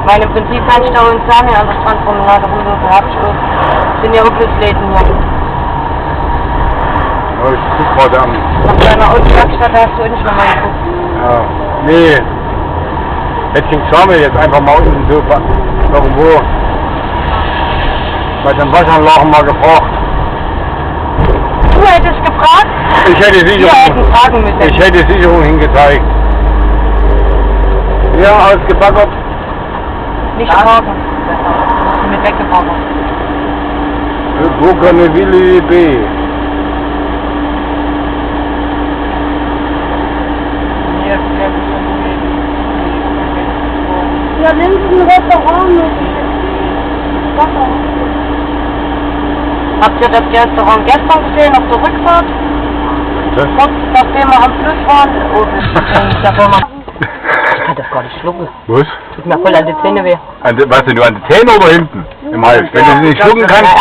Weil im Prinzip kannst du auch in Spanien an der Strandpromenade rumlaufen, sind ja auch bloß Läden hier. Ja, ich guck gerade an. Nach deiner Autowerkstatt hast du nicht mehr mal geguckt. Ja, nee. Hätte ich schauen wir jetzt einfach mal unten so irgendwo. Bei den Waschanlagen mal gefragt. Du hättest gefragt? Ich hätte Sicherung hingezeigt. Ja, ausgebaggert. Nicht parken. Mit weggebaggert. Wo kann eine Willi B? Ja, nimm ein Restaurant mit Wasser. Habt ihr das Restaurant gestern gesehen auf der Rückfahrt? Kurz nachdem wir am Fluss waren? Oh, das ist nicht der Firma. Ich kann das gar nicht schlucken. Was? Tut mir voll an die Zähne weh. Was denn, nur an die Zähne oder hinten? Im Hals. Wenn du sie nicht schlucken kannst,